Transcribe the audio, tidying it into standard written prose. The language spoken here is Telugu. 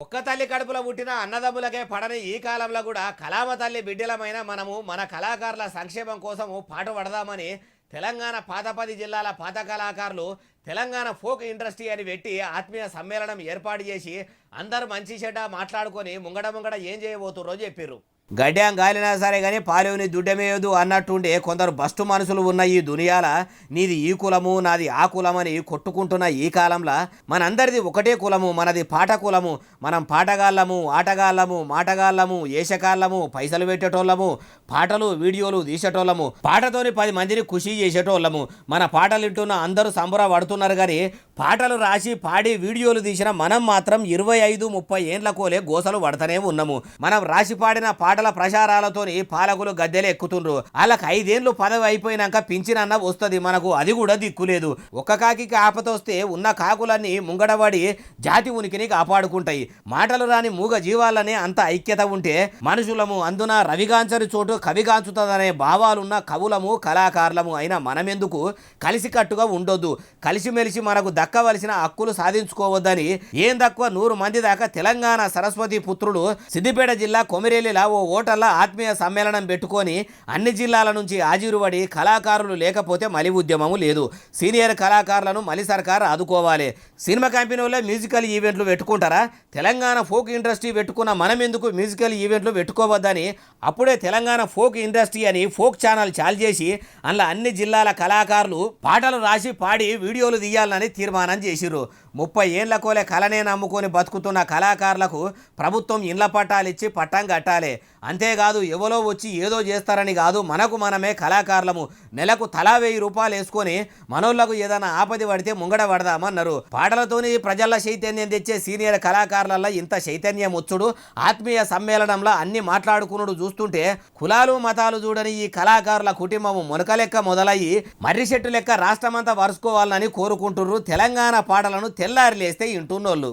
ఒక్క తల్లి కడుపులో పుట్టిన అన్నదమ్ములకే పడని ఈ కాలంలో కూడా కళామ తల్లి బిడ్డలమైన మనము మన కళాకారుల సంక్షేమం కోసము పాటుపడదామని తెలంగాణ పాత 10 జిల్లాల పాత కళాకారులు తెలంగాణ ఫోక్ ఇండస్ట్రీ అని పెట్టి ఆత్మీయ సమ్మేళనం ఏర్పాటు చేసి అందరూ మంచి చెడ్డ మాట్లాడుకొని ముంగడ ఏం చేయబోతుర్రో చెప్పిర్రు. గడ్డ్యాం గాలినా సరే కానీ పాలేవుని దుడ్డమేయదు అన్నట్టుండే కొందరు బస్టు మనుషులు ఉన్న ఈ దునియాల నీది ఈ కులము నాది ఆ కులమని కొట్టుకుంటున్న ఈ కాలంలో మనందరిది ఒకటే కులము, మనది పాట కులము. మనం పాటగాళ్ళము, ఆటగాళ్ళము, మాటగాళ్ళము, ఏషకాళ్ళము, పైసలు పెట్టేటోళ్ళము, పాటలు వీడియోలు తీసేటోళ్ళము, పాటతోని 10 మందిని ఖుషి చేసేటోళ్ళము. మన పాటలు వింటున్న అందరూ సంబరపడుతున్నారు కానీ పాటలు రాసి పాడి వీడియోలు తీసిన మనం మాత్రం 25-30 ఏండ్ల కోలే గోసలు పడతానే ఉన్నాము. మనం రాసి పాడిన పాటల ప్రచారాలతోని పాలకులు గద్దెలు ఎక్కుతుండ్రు. వాళ్ళకి 5 ఏళ్ళు పదవి అయిపోయినాక పింఛనన్న వస్తుంది, మనకు అది కూడా దిక్కులేదు. ఒక్క కాకి ఆపతొస్తే ఉన్న కాకులన్నీ ముంగడబడి జాతి ఉనికిని కాపాడుకుంటాయి. మాటలు రాని మూగ జీవాలనే అంత ఐక్యత ఉంటే మనుషులము, అందున రవిగాంచని చోటు కవిగాంచుతుందనే భావాలున్న కవులము కళాకారులము అయిన మనమెందుకు కలిసికట్టుగా ఉండొద్దు? కలిసిమెలిసి మనకు దక్కవలసిన హక్కులు సాధించుకోవద్దని ఏం తక్కువ 100 మంది దాకా తెలంగాణ సరస్వతి పుత్రుడు సిద్దిపేట జిల్లా కొమిరేలిలా ఓ ఓటర్ల ఆత్మీయ సమ్మేళనం పెట్టుకొని అన్ని జిల్లాల నుంచి హాజరుపడి కళాకారులు లేకపోతే మలి ఉద్యమము లేదు. సీనియర్ కళాకారులను మలి సర్కార్ ఆదుకోవాలి. సినిమా కంపెనీలో మ్యూజికల్ ఈవెంట్లు పెట్టుకుంటారా? తెలంగాణ ఫోక్ ఇండస్ట్రీ పెట్టుకున్న మనం ఎందుకు మ్యూజికల్ ఈవెంట్లు పెట్టుకోవద్దని అప్పుడే తెలంగాణ ఫోక్ ఇండస్ట్రీ అని ఫోక్ ఛానల్ చాలు చేసి అందులో అన్ని జిల్లాల కళాకారులు పాటలు రాసి పాడి వీడియోలు తీయాలని తీర్మానం చేసిర్రు. 30 ఏళ్ల కోలే కళనే నమ్ముకొని బతుకుతున్న కళాకారులకు ప్రభుత్వం ఇండ్ల పట్టాలు ఇచ్చి పట్టం కట్టాలి. అంతేకాదు ఎవరో వచ్చి ఏదో చేస్తారని కాదు, మనకు మనమే కళాకారులము. నెలకు తలా 1000 రూపాయలు వేసుకొని మనోళ్లకు ఏదైనా ఆపది పడితే ముంగడ పడదామన్నారు. పాటలతోని ప్రజల చైతన్యం తెచ్చే సీనియర్ కళాకారులలో ఇంత చైతన్యం వచ్చుడు ఆత్మీయ సమ్మేళనంలో అన్ని మాట్లాడుకునుడు చూస్తుంటే కులాలు మతాలు చూడని ఈ కళాకారుల కుటుంబము మునకలెక్క మొదలయ్యి మర్రి చెట్టు లెక్క రాష్ట్రమంతా వరుసుకోవాలని కోరుకుంటున్నారు. తెలంగాణ పాటలను తెల్లారి లేస్తే ఇంటున్నోళ్ళు.